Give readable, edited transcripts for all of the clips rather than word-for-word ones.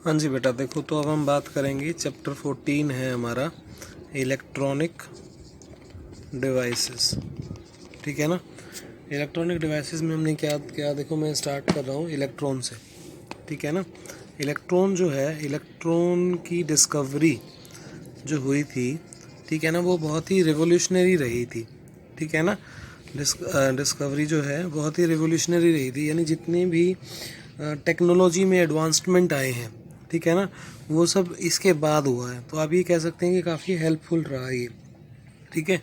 हाँ जी बेटा, देखो तो अब हम बात करेंगे चैप्टर 14 है हमारा इलेक्ट्रॉनिक डिवाइसेस। ठीक है ना। इलेक्ट्रॉनिक डिवाइसेस में हमने क्या क्या देखो, मैं स्टार्ट कर रहा हूँ इलेक्ट्रॉन से। ठीक है ना। इलेक्ट्रॉन जो है, इलेक्ट्रॉन की डिस्कवरी जो हुई थी, ठीक है ना, वो बहुत ही रिवोल्यूशनरी रही थी। ठीक है ना। डिस्कवरी जो है बहुत ही रिवोल्यूशनरी रही थी, यानी जितनी भी टेक्नोलॉजी में एडवांसमेंट आए हैं, ठीक है ना, वो सब इसके बाद हुआ है। तो आप ये कह सकते हैं कि काफ़ी हेल्पफुल रहा ये। ठीक है।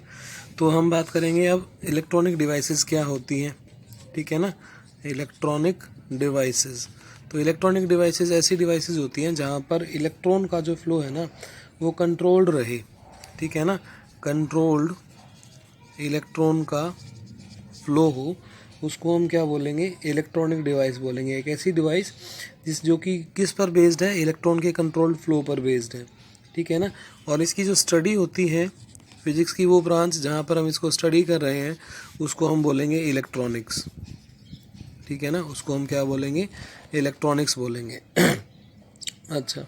तो हम बात करेंगे अब इलेक्ट्रॉनिक डिवाइसेस क्या होती हैं। ठीक है ना। इलेक्ट्रॉनिक डिवाइसेस, तो इलेक्ट्रॉनिक डिवाइसेस ऐसी डिवाइसेस होती हैं जहाँ पर इलेक्ट्रॉन का जो फ्लो है ना, वो कंट्रोल्ड रहे। ठीक है ना। कंट्रोल्ड इलेक्ट्रॉन का फ्लो हो, उसको हम क्या बोलेंगे, इलेक्ट्रॉनिक डिवाइस बोलेंगे। एक ऐसी डिवाइस जो कि किस पर बेस्ड है, इलेक्ट्रॉन के कंट्रोल्ड फ्लो पर बेस्ड है। ठीक है ना। और इसकी जो स्टडी होती है, फिजिक्स की वो ब्रांच जहाँ पर हम इसको स्टडी कर रहे हैं, उसको हम बोलेंगे इलेक्ट्रॉनिक्स। ठीक है ना। उसको हम क्या बोलेंगे, इलेक्ट्रॉनिक्स बोलेंगे। अच्छा,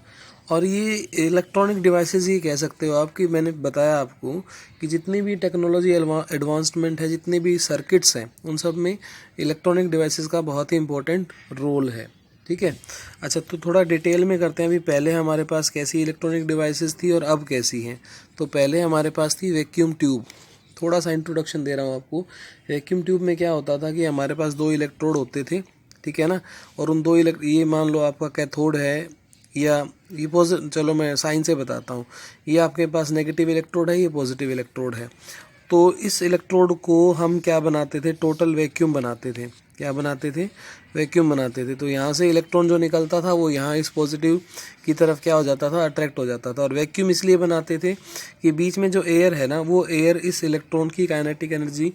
और ये इलेक्ट्रॉनिक डिवाइसेस ये कह सकते हो आप कि मैंने बताया आपको कि जितनी भी टेक्नोलॉजी एडवांसमेंट है, जितने भी सर्किट्स हैं, उन सब में इलेक्ट्रॉनिक डिवाइसेस का बहुत ही इंपॉर्टेंट रोल है। ठीक है। अच्छा, तो थोड़ा डिटेल में करते हैं। अभी पहले हमारे पास कैसी इलेक्ट्रॉनिक डिवाइसेस थी और अब कैसी हैं। तो पहले हमारे पास थी वैक्यूम ट्यूब। थोड़ा सा इंट्रोडक्शन दे रहा हूँ आपको। वैक्यूम ट्यूब में क्या होता था कि हमारे पास दो इलेक्ट्रोड होते थे। ठीक है ना। और उन दो ये मान लो आपका कैथोड है, या ये चलो मैं साइन से बताता हूँ। ये आपके पास नेगेटिव इलेक्ट्रोड है, ये पॉजिटिव इलेक्ट्रोड है। तो इस इलेक्ट्रोड को हम क्या बनाते थे, टोटल वैक्यूम बनाते थे। क्या बनाते थे, वैक्यूम बनाते थे। तो यहाँ से इलेक्ट्रॉन जो निकलता था वो यहाँ इस पॉजिटिव की तरफ क्या हो जाता था, अट्रैक्ट हो जाता था। और वैक्यूम इसलिए बनाते थे कि बीच में जो एयर है ना, वो एयर इस इलेक्ट्रॉन की काइनेटिक एनर्जी,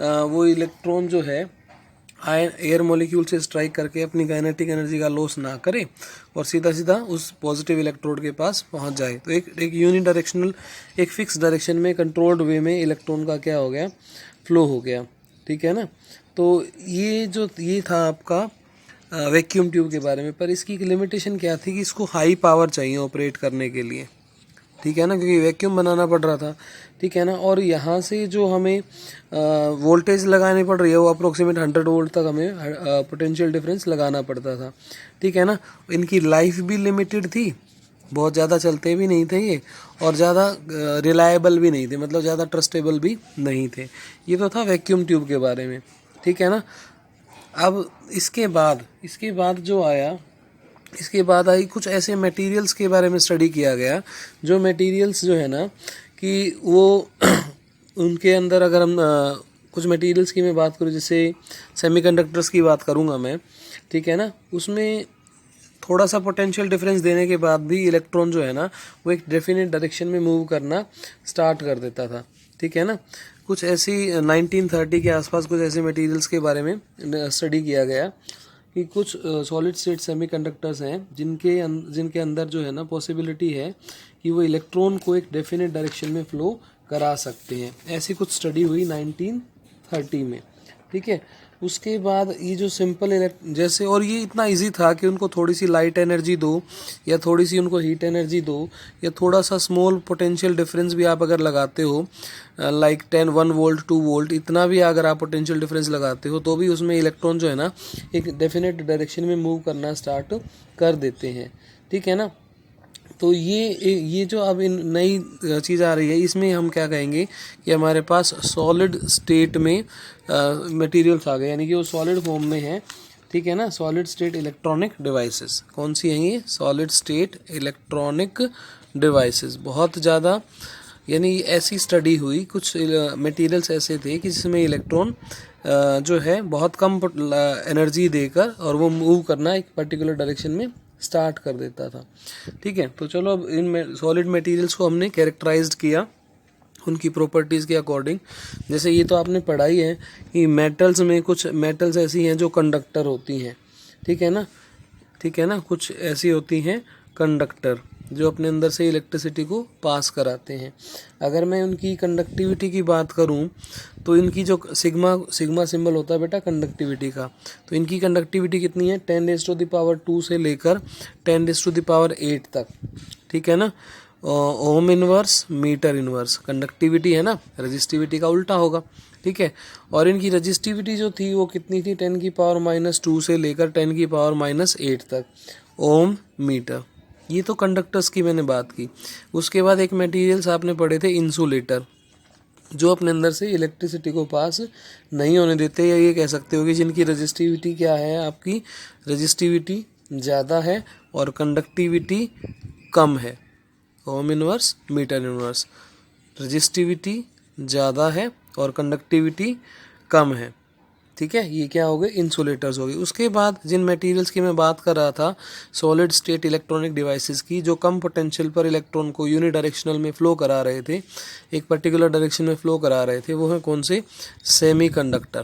वो इलेक्ट्रॉन जो है एयर मॉलिक्यूल से स्ट्राइक करके अपनी काइनेटिक एनर्जी का लॉस ना करे और सीधा सीधा उस पॉजिटिव इलेक्ट्रोड के पास पहुंच जाए। तो एक यूनि डायरेक्शनल, एक फिक्स डायरेक्शन में कंट्रोल्ड वे में इलेक्ट्रॉन का क्या हो गया, फ्लो हो गया। ठीक है ना। तो ये था आपका वैक्यूम ट्यूब के बारे में। पर इसकी लिमिटेशन क्या थी कि इसको हाई पावर चाहिए ऑपरेट करने के लिए। ठीक है ना, क्योंकि वैक्यूम बनाना पड़ रहा था। ठीक है ना। और यहाँ से जो हमें वोल्टेज लगानी पड़ रही है, वो अप्रोक्सीमेट 100 वोल्ट तक हमें पोटेंशियल डिफरेंस लगाना पड़ता था। ठीक है ना। इनकी लाइफ भी लिमिटेड थी, बहुत ज़्यादा चलते भी नहीं थे ये, और ज़्यादा रिलायबल भी नहीं थे, मतलब ज़्यादा ट्रस्टेबल भी नहीं थे। ये तो था वैक्यूम ट्यूब के बारे में। ठीक है ना। अब इसके बाद जो आया, इसके बाद आई कुछ ऐसे मटेरियल्स के बारे में स्टडी किया गया, जो मटेरियल्स जो है ना कि वो उनके अंदर अगर हम कुछ मटेरियल्स की मैं बात करूँ, जैसे सेमीकंडक्टर्स की बात करूँगा मैं। ठीक है ना। उसमें थोड़ा सा पोटेंशियल डिफरेंस देने के बाद भी इलेक्ट्रॉन जो है ना, वो एक डेफिनेट डायरेक्शन में मूव करना स्टार्ट कर देता था। ठीक है ना। कुछ ऐसी 1930 के आसपास कुछ ऐसे मटेरियल्स के बारे में स्टडी किया गया कि कुछ सॉलिड स्टेट सेमीकंडक्टर्स हैं जिनके अंदर जो है ना पॉसिबिलिटी है कि वो इलेक्ट्रॉन को एक डेफिनेट डायरेक्शन में फ्लो करा सकते हैं। ऐसी कुछ स्टडी हुई 1930 में। ठीक है। उसके बाद ये जो सिंपल जैसे, और ये इतना इजी था कि उनको थोड़ी सी लाइट एनर्जी दो, या थोड़ी सी उनको हीट एनर्जी दो, या थोड़ा सा स्मॉल पोटेंशियल डिफरेंस भी आप अगर लगाते हो, लाइक 1 वोल्ट 2 वोल्ट, इतना भी अगर आप पोटेंशियल डिफरेंस लगाते हो, तो भी उसमें इलेक्ट्रॉन जो है ना एक डेफिनेट डायरेक्शन में मूव करना स्टार्ट कर देते हैं। ठीक है ना। तो ये जो अब इन नई चीज़ आ रही है, इसमें हम क्या कहेंगे कि हमारे पास सॉलिड स्टेट में मटेरियल्स आ गए, यानी कि वो सॉलिड फॉर्म में है। ठीक है ना। सॉलिड स्टेट इलेक्ट्रॉनिक डिवाइसेस कौन सी हैं ये, सॉलिड स्टेट इलेक्ट्रॉनिक डिवाइसेस। बहुत ज़्यादा, यानी ऐसी स्टडी हुई, कुछ मटेरियल्स ऐसे थे कि जिसमें इलेक्ट्रॉन जो है बहुत कम एनर्जी देकर और वो मूव करना एक पर्टिकुलर डायरेक्शन में स्टार्ट कर देता था। ठीक है। तो चलो अब इन सॉलिड मटेरियल्स को हमने कैरेक्टराइज्ड किया उनकी प्रॉपर्टीज़ के अकॉर्डिंग। जैसे ये तो आपने पढ़ाई है कि मेटल्स में कुछ मेटल्स ऐसी हैं जो कंडक्टर होती हैं। ठीक है ना। ठीक है ना। कुछ ऐसी होती हैं कंडक्टर। जो अपने अंदर से इलेक्ट्रिसिटी को पास कराते हैं। अगर मैं उनकी कंडक्टिविटी की बात करूं तो इनकी जो सिग्मा सिंबल होता है बेटा कंडक्टिविटी का, तो इनकी कंडक्टिविटी कितनी है 10⁻² से लेकर 10⁻8 तक, ठीक है ना। Ohm inverse metre inverse, conductivity है ना, रजिस्टिविटी का उल्टा होगा, ठीक है। और इनकी रजिस्टिविटी जो थी वो कितनी थी 10⁻² से लेकर 10⁻8 तक ओम मीटर। ये तो कंडक्टर्स की मैंने बात की। उसके बाद एक मटेरियल्स आपने पढ़े थे इंसुलेटर, जो अपने अंदर से इलेक्ट्रिसिटी को पास नहीं होने देते, या ये कह सकते हो कि जिनकी रजिस्टिविटी क्या है, आपकी रजिस्टिविटी ज़्यादा है और कंडक्टिविटी कम है। Ohm inverse metre inverse, resistivity ज़्यादा है और कंडक्टिविटी कम है, ठीक है। ये क्या हो गए इंसुलेटर्स हो गए। उसके बाद जिन मटेरियल्स की मैं बात कर रहा था सॉलिड स्टेट इलेक्ट्रॉनिक डिवाइसेस की, जो कम पोटेंशियल पर इलेक्ट्रॉन को यूनिडायरेक्शनल में फ्लो करा रहे थे, एक पर्टिकुलर डायरेक्शन में फ्लो करा रहे थे, वो है कौन से सेमीकंडक्टर,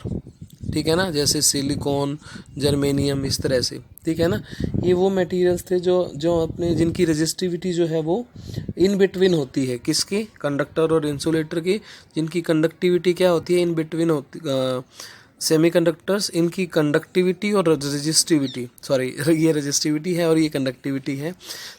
ठीक है ना, जैसे सिलिकॉन, जर्मेनियम, इस तरह से, ठीक है ना। ये वो मटेरियल्स थे जो अपने जिनकी रजिस्टिविटी जो है वो इन बिटवीन होती है, किसके, कंडक्टर और इंसुलेटर के, जिनकी कंडक्टिविटी क्या होती है इन बिटवीन होती। सेमीकंडक्टर्स, इनकी कंडक्टिविटी और रजिस्टिविटी, सॉरी ये रजिस्टिविटी है और ये कंडक्टिविटी है,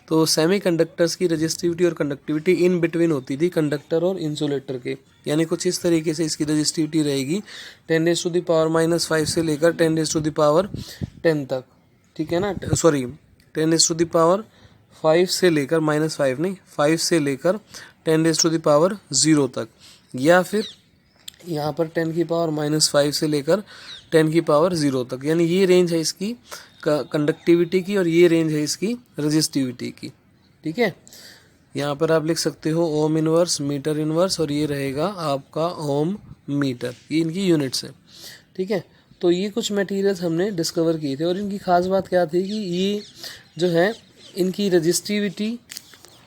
तो सेमीकंडक्टर्स की रजिस्टिविटी और कंडक्टिविटी इन बिटवीन होती थी कंडक्टर और इंसुलेटर के। यानी कुछ इस तरीके से इसकी रजिस्टिविटी रहेगी 10⁻⁻5 से लेकर 10⁻10 तक, ठीक है ना, सॉरी 10⁻5 से लेकर -5 नहीं 5 से लेकर 10⁻0 तक, या फिर यहाँ पर 10⁻5 से लेकर 10⁻0 तक। यानी ये रेंज है इसकी कंडक्टिविटी की और ये रेंज है इसकी रजिस्टिविटी की, ठीक है। यहाँ पर आप लिख सकते हो ओम इनवर्स मीटर इनवर्स, और ये रहेगा आपका ओम मीटर, ये इनकी यूनिट्स है, ठीक है। तो ये कुछ मटेरियल्स हमने डिस्कवर किए थे, और इनकी खास बात क्या थी कि ये जो है इनकी रजिस्टिविटी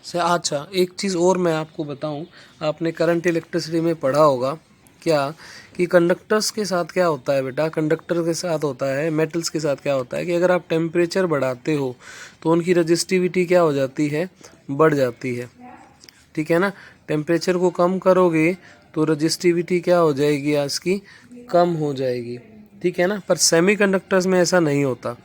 से, अच्छा एक चीज़ और मैं आपको बताऊं, आपने करंट इलेक्ट्रिसिटी में पढ़ा होगा क्या कि कंडक्टर्स के साथ क्या होता है बेटा, कंडक्टर के साथ होता है, मेटल्स के साथ क्या होता है कि अगर आप टेम्परेचर बढ़ाते हो तो उनकी रजिस्टिविटी क्या हो जाती है, बढ़ जाती है, ठीक है ना। टेम्परेचर को कम करोगे तो रजिस्टिविटी क्या हो जाएगी, इसकी कम हो जाएगी, ठीक है ना। पर सेमीकंडक्टर्स में ऐसा नहीं होता,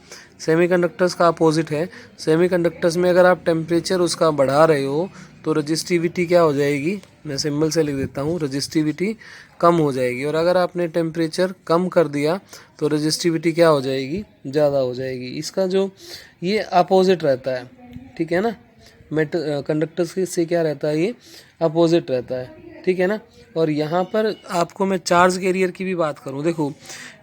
सेमीकंडक्टर्स का अपोजिट है। सेमीकंडक्टर्स में अगर आप टेम्परेचर उसका बढ़ा रहे हो तो रजिस्टिविटी क्या हो जाएगी, मैं सिंबल से लिख देता हूँ, रजिस्टिविटी कम हो जाएगी, और अगर आपने टेम्परेचर कम कर दिया तो रजिस्टिविटी क्या हो जाएगी, ज़्यादा हो जाएगी। इसका जो ये अपोजिट रहता है, ठीक है ना, कंडक्टर्स से क्या रहता है, ये अपोजिट रहता है, ठीक है ना। और यहाँ पर आपको मैं चार्ज कैरियर की भी बात करूँ, देखो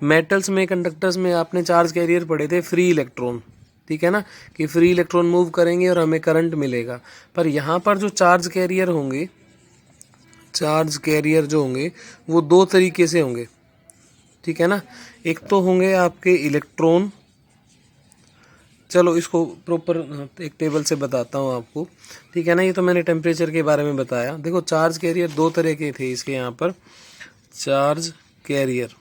मेटल्स में, कंडक्टर्स में आपने चार्ज कैरियर पढ़े थे फ्री इलेक्ट्रॉन, ठीक है ना, कि फ्री इलेक्ट्रॉन मूव करेंगे और हमें करंट मिलेगा। पर यहाँ पर जो चार्ज कैरियर होंगे, चार्ज कैरियर जो होंगे वो दो तरीके से होंगे, ठीक है ना। एक तो होंगे आपके इलेक्ट्रॉन, चलो इसको प्रॉपर एक टेबल से बताता हूँ आपको, ठीक है ना। ये तो मैंने टेम्परेचर के बारे में बताया। देखो चार्ज कैरियर दो तरह के थे इसके, यहाँ पर चार्ज कैरियर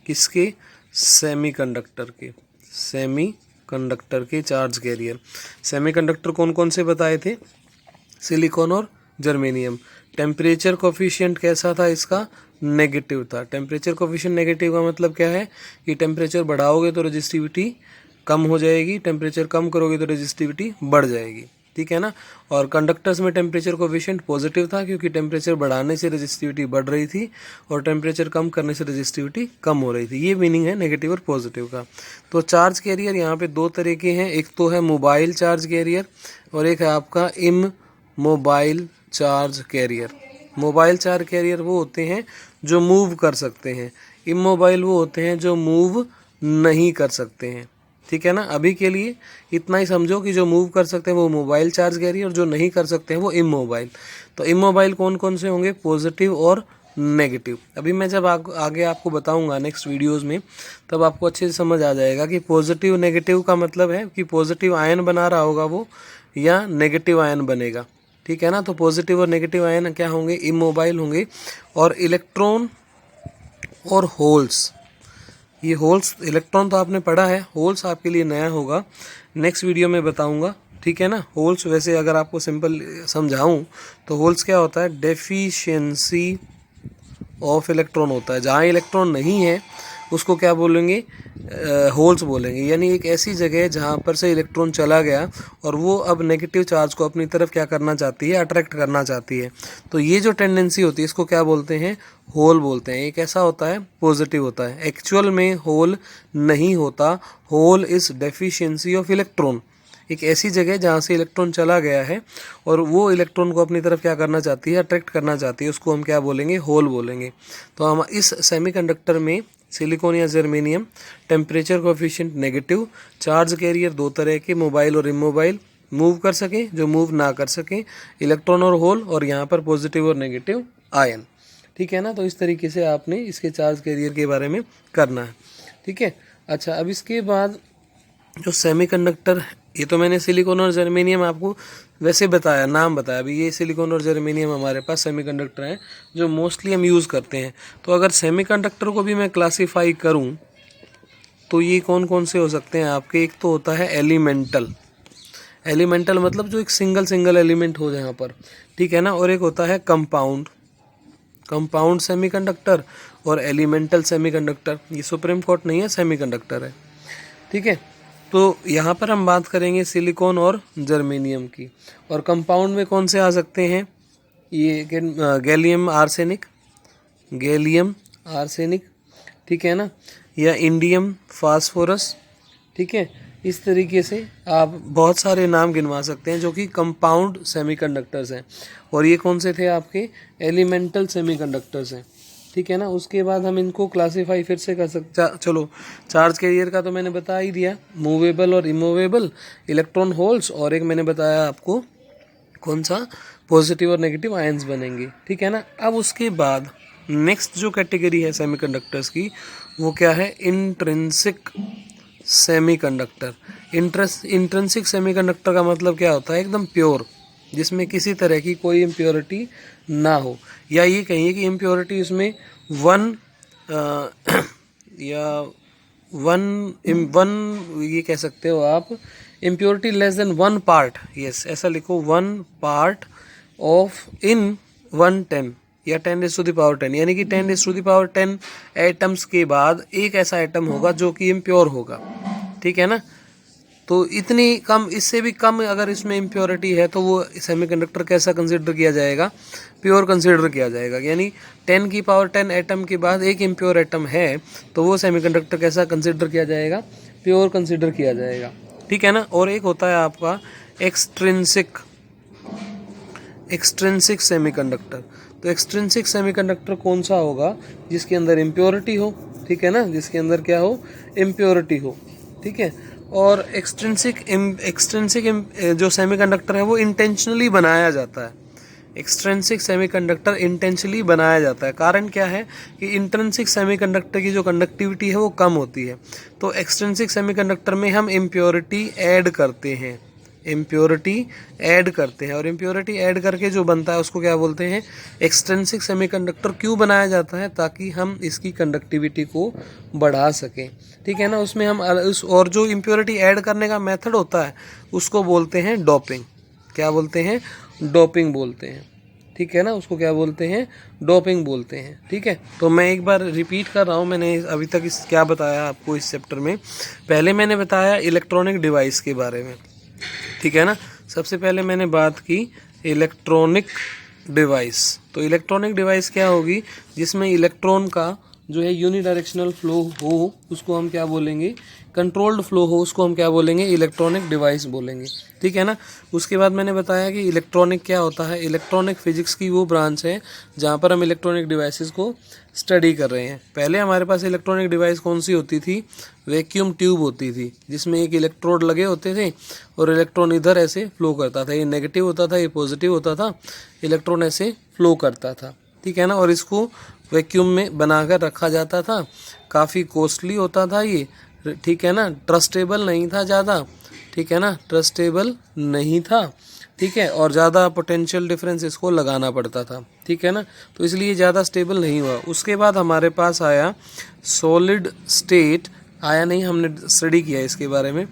किसके, सेमीकंडक्टर के, सेमीकंडक्टर के चार्ज कैरियर। सेमीकंडक्टर कौन कौन से बताए थे, सिलिकॉन और जर्मेनियम। टेम्परेचर कोफिशिएंट कैसा था इसका, नेगेटिव था। टेम्परेचर कोफिशिएंट नेगेटिव का मतलब क्या है कि टेम्परेचर बढ़ाओगे तो रजिस्टिविटी कम हो जाएगी, टेम्परेचर कम करोगे तो रजिस्टिविटी बढ़ जाएगी, ठीक है ना। और कंडक्टर्स में टेम्परेचर कोफिशिएंट पॉजिटिव था, क्योंकि टेम्परेचर बढ़ाने से रजिस्टिविटी बढ़ रही थी और टेम्परेचर कम करने से रजिस्टिविटी कम हो रही थी। ये मीनिंग है नेगेटिव और पॉजिटिव का। तो चार्ज कैरियर यहाँ पे दो तरह के हैं, एक तो है मोबाइल चार्ज कैरियर और एक है आपका immobile charge carrier. Mobile charge carrier वो होते हैं जो मूव कर सकते हैं, इमोबाइल वो होते हैं जो मूव नहीं कर सकते हैं, ठीक है ना। अभी के लिए इतना ही समझो कि जो मूव कर सकते हैं वो मोबाइल चार्ज कैरियर और जो नहीं कर सकते हैं वो इमोबाइल। तो इमोबाइल कौन कौन से होंगे, पॉजिटिव और नेगेटिव। अभी मैं जब आगे आपको बताऊंगा नेक्स्ट वीडियोस में, तब आपको अच्छे से समझ आ जाएगा कि पॉजिटिव नेगेटिव का मतलब है कि पॉजिटिव आयन बना रहा होगा वो या नेगेटिव आयन बनेगा, ठीक है ना। तो पॉजिटिव और नेगेटिव आयन क्या होंगे, इमोबाइल होंगे। और इलेक्ट्रॉन और होल्स, ये होल्स, इलेक्ट्रॉन तो आपने पढ़ा है, होल्स आपके लिए नया होगा, नेक्स्ट वीडियो में बताऊंगा, ठीक है ना। होल्स वैसे अगर आपको सिंपल समझाऊं तो होल्स क्या होता है, डेफिशिएंसी ऑफ इलेक्ट्रॉन होता है। जहाँ इलेक्ट्रॉन नहीं है उसको क्या बोलेंगे, होल्स बोलेंगे। यानी एक ऐसी जगह जहाँ पर से इलेक्ट्रॉन चला गया और वो अब नेगेटिव चार्ज को अपनी तरफ क्या करना चाहती है, अट्रैक्ट करना चाहती है। तो ये जो टेंडेंसी होती है इसको क्या बोलते हैं, होल बोलते हैं। एक ऐसा होता है पॉजिटिव होता है, एक्चुअल में होल नहीं होता। Hole is deficiency of electron, एक ऐसी जगह जहाँ से इलेक्ट्रॉन चला गया है और वो इलेक्ट्रॉन को अपनी तरफ क्या करना चाहती है, अट्रैक्ट करना चाहती है, उसको हम क्या बोलेंगे, होल बोलेंगे। तो हम इस सेमीकंडक्टर में सिलिकॉन या germanium temperature coefficient negative, charge carrier दो तरह के, मोबाइल और इमोबाइल, मूव कर सकें जो मूव ना कर सकें, इलेक्ट्रॉन और होल, और यहाँ पर पॉजिटिव और नेगेटिव आयन। ठीक है ना। तो इस तरीके से आपने इसके चार्ज कैरियर के बारे में करना है। ठीक है। अच्छा, अब इसके बाद जो सेमीकंडक्टर, ये तो मैंने सिलिकॉन और जर्मेनियम आपको वैसे बताया, नाम बताया। अभी ये सिलिकॉन और जर्मेनियम हमारे पास सेमीकंडक्टर हैं जो मोस्टली हम यूज़ करते हैं। तो अगर सेमीकंडक्टर को भी मैं क्लासीफाई करूं तो ये कौन कौन से हो सकते हैं आपके, एक तो होता है एलिमेंटल। एलिमेंटल मतलब जो एक सिंगल एलिमेंट हो यहाँ पर, ठीक है ना। और एक होता है कंपाउंड, कंपाउंड सेमीकंडक्टर और एलिमेंटल सेमीकंडक्टर। ये सुप्रीम कोर्ट नहीं है, सेमीकंडक्टर है। ठीक है। तो यहाँ पर हम बात करेंगे सिलिकॉन और जर्मेनियम की। और कंपाउंड में कौन से आ सकते हैं, ये गैलियम आर्सेनिक, गैलियम आर्सेनिक, ठीक है ना, या इंडियम फास्फोरस। ठीक है। इस तरीके से आप बहुत सारे नाम गिनवा सकते हैं जो कि कंपाउंड सेमीकंडक्टर्स हैं। और ये कौन से थे आपके, एलिमेंटल सेमीकंडक्टर्स हैं। ठीक है ना। उसके बाद हम इनको क्लासीफाई फिर से कर सकते, चलो चार्ज कैरियर का तो मैंने बता ही दिया, मूवेबल और इमूवेबल, इलेक्ट्रॉन होल्स, और एक मैंने बताया आपको कौन सा, पॉजिटिव और नेगेटिव आयंस बनेंगे। ठीक है ना। अब उसके बाद नेक्स्ट जो कैटेगरी है सेमीकंडक्टर्स की वो क्या है, इंट्रिंसिक सेमीकंडक्टर। इंट्रिंसिक सेमीकंडक्टर का मतलब क्या होता है, एकदम प्योर, जिसमें किसी तरह की कोई इम्प्योरिटी ना हो, या ये कहिए कि इम्प्योरिटी इसमें वन ये कह सकते हो आप, impurity less than 1 part, yes ऐसा लिखो, 1 पार्ट ऑफ इन 110 या 10⁻10, यानी कि 10⁻10 एटम्स के बाद एक ऐसा एटम होगा जो कि इम्प्योर होगा। ठीक है ना। तो इतनी कम, इससे भी कम अगर इसमें इम्प्योरिटी है तो वो सेमीकंडक्टर कैसा कंसिडर किया जाएगा, प्योर कंसिडर किया जाएगा। यानी 10⁻10 एटम के बाद एक इम्प्योर एटम है तो वो सेमीकंडक्टर कैसा कंसिडर किया जाएगा, प्योर कंसिडर किया जाएगा। ठीक है ना। और एक होता है आपका एक्सट्रिंसिक सेमीकंडक्टर। तो एक्सट्रिंसिक सेमीकंडक्टर कौन सा होगा, जिसके अंदर इम्प्योरिटी हो। ठीक है ना, जिसके अंदर क्या हो, इम्प्योरिटी हो। ठीक है। और एक्सट्रिंसिक जो सेमीकंडक्टर है वो इंटेंशनली बनाया जाता है। एक्सट्रिंसिक सेमीकंडक्टर इंटेंशनली बनाया जाता है। कारण क्या है कि इंट्रिंसिक सेमीकंडक्टर की जो कंडक्टिविटी है वो कम होती है। तो एक्सट्रिंसिक सेमीकंडक्टर में हम इम्प्योरिटी ऐड करते हैं, और इम्प्योरिटी ऐड करके जो बनता है उसको क्या बोलते हैं, एक्सट्रिंसिक सेमीकंडक्टर। क्यों बनाया जाता है, ताकि हम इसकी कंडक्टिविटी को बढ़ा सकें। ठीक है ना। उसमें हम और जो इम्प्योरिटी ऐड करने का मेथड होता है उसको बोलते हैं डोपिंग। क्या बोलते हैं, डोपिंग बोलते हैं। ठीक है ना, उसको क्या बोलते हैं, डोपिंग बोलते हैं। ठीक है। तो मैं एक बार रिपीट कर रहा हूँ, मैंने अभी तक क्या बताया आपको इस चैप्टर में। पहले मैंने बताया इलेक्ट्रॉनिक डिवाइस के बारे में। ठीक है ना। सबसे पहले मैंने बात की इलेक्ट्रॉनिक डिवाइस। तो इलेक्ट्रॉनिक डिवाइस क्या होगी, जिसमें इलेक्ट्रॉन का जो है यूनिडायरेक्शनल फ्लो हो उसको हम क्या बोलेंगे, कंट्रोल्ड फ्लो हो उसको हम क्या बोलेंगे, इलेक्ट्रॉनिक डिवाइस बोलेंगे। ठीक है ना। उसके बाद मैंने बताया कि इलेक्ट्रॉनिक क्या होता है, इलेक्ट्रॉनिक फिजिक्स की वो ब्रांच है जहाँ पर हम इलेक्ट्रॉनिक डिवाइसेस को स्टडी कर रहे हैं। पहले हमारे पास इलेक्ट्रॉनिक डिवाइस कौन सी होती थी, वैक्यूम ट्यूब होती थी, जिसमें एक इलेक्ट्रोड लगे होते थे और इलेक्ट्रॉन इधर ऐसे फ्लो करता था। ये नेगेटिव होता था, ये पॉजिटिव होता था, इलेक्ट्रॉन ऐसे फ्लो करता था। ठीक है ना। और इसको वैक्यूम में बनाकर रखा जाता था। काफ़ी कॉस्टली होता था ये। ठीक है ना। ट्रस्टेबल नहीं था ज़्यादा। ठीक है ना, ट्रस्टेबल नहीं था। ठीक है। और ज़्यादा पोटेंशियल डिफरेंस इसको लगाना पड़ता था। ठीक है ना। तो इसलिए ज़्यादा स्टेबल नहीं हुआ। उसके बाद हमारे पास आया सॉलिड स्टेट, आया नहीं, हमने स्टडी किया इसके बारे में।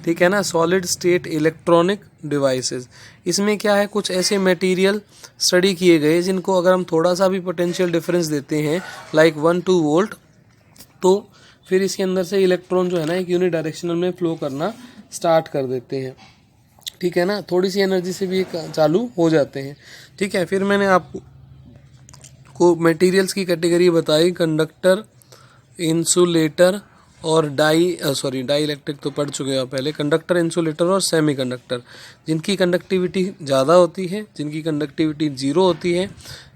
ठीक है ना। Solid state electronic devices. इसमें क्या है, कुछ ऐसे मटेरियल स्टडी किए गए जिनको अगर हम थोड़ा सा भी पोटेंशियल डिफरेंस देते हैं लाइक 1-2 वोल्ट, तो फिर इसके अंदर से इलेक्ट्रॉन जो है ना एक यूनि डायरेक्शनल में फ्लो करना स्टार्ट कर देते हैं। ठीक है ना, थोड़ी सी एनर्जी से भी चालू हो जाते हैं। ठीक है, फिर मैंने आपको मटेरियल्स की कैटेगरी बताई, कंडक्टर, इंसुलेटर और डाई इलेक्ट्रिक तो पढ़ चुके हैं आप पहले, कंडक्टर, इंसुलेटर और सेमीकंडक्टर, जिनकी कंडक्टिविटी ज़्यादा होती है, जिनकी कंडक्टिविटी 0 होती है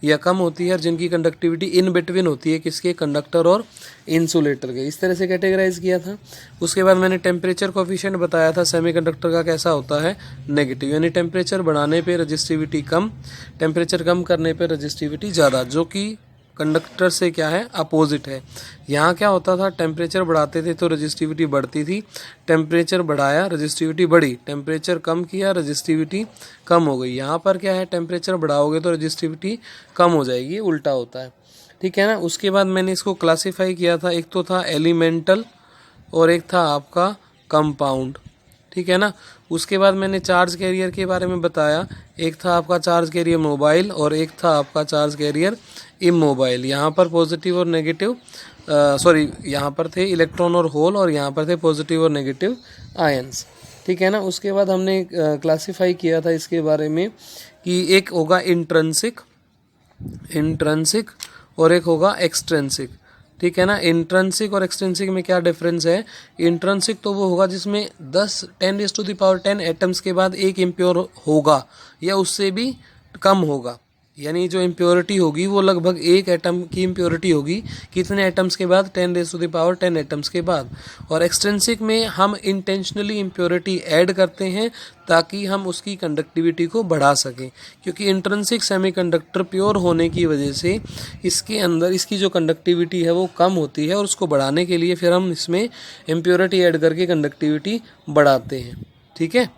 या कम होती है, और जिनकी कंडक्टिविटी इन बिटवीन होती है, किसके, कंडक्टर और इंसुलेटर के। इस तरह से कैटेगराइज किया था। उसके बाद मैंने टेम्परेचर कोफिशिएंट बताया था सेमीकंडक्टर का, कैसा होता है, नेगेटिव, यानी टेम्परेचर बढ़ाने पे रजिस्टिविटी कम, टेम्परेचर कम करने पे रजिस्टिविटी ज़्यादा, जो कि कंडक्टर से क्या है, अपोजिट है। यहाँ क्या होता था, टेम्परेचर बढ़ाते थे तो रजिस्टिविटी बढ़ती थी, टेम्परेचर बढ़ाया रजिस्टिविटी बढ़ी, टेम्परेचर कम किया रजिस्टिविटी कम हो गई। यहाँ पर क्या है, टेम्परेचर बढ़ाओगे तो रजिस्टिविटी कम हो जाएगी, उल्टा होता है। ठीक है ना। उसके बाद मैंने इसको क्लासीफाई किया था, एक तो था एलिमेंटल और एक था आपका कंपाउंड। ठीक है ना। उसके बाद मैंने चार्ज कैरियर के बारे में बताया, एक था आपका चार्ज कैरियर मोबाइल और एक था आपका चार्ज कैरियर इमोबाइल। यहाँ पर पॉजिटिव और नेगेटिव यहाँ पर थे इलेक्ट्रॉन और होल, और यहाँ पर थे पॉजिटिव और नेगेटिव आयंस। ठीक है ना। उसके बाद हमने क्लासीफाई किया था इसके बारे में कि एक होगा इंट्रिंसिक और एक होगा एक्सट्रिंसिक। ठीक है ना। इंट्रिंसिक और एक्सट्रिंसिक में क्या डिफरेंस है, इंट्रिंसिक तो वो होगा जिसमें 10 एटम्स के बाद एक इम्प्योर होगा या उससे भी कम होगा, यानी जो इम्प्योरिटी होगी वो लगभग एक एटम की इम्प्योरिटी होगी, कितने एटम्स के बाद, 10 एटम्स के बाद। और एक्सट्रिंसिक में हम इंटेंशनली इम्प्योरिटी ऐड करते हैं ताकि हम उसकी कंडक्टिविटी को बढ़ा सकें, क्योंकि इंट्रिंसिक सेमीकंडक्टर प्योर होने की वजह से इसके अंदर इसकी जो कंडक्टिविटी है वो कम होती है, और उसको बढ़ाने के लिए फिर हम इसमें इम्प्योरिटी ऐड करके कंडक्टिविटी बढ़ाते हैं। ठीक है।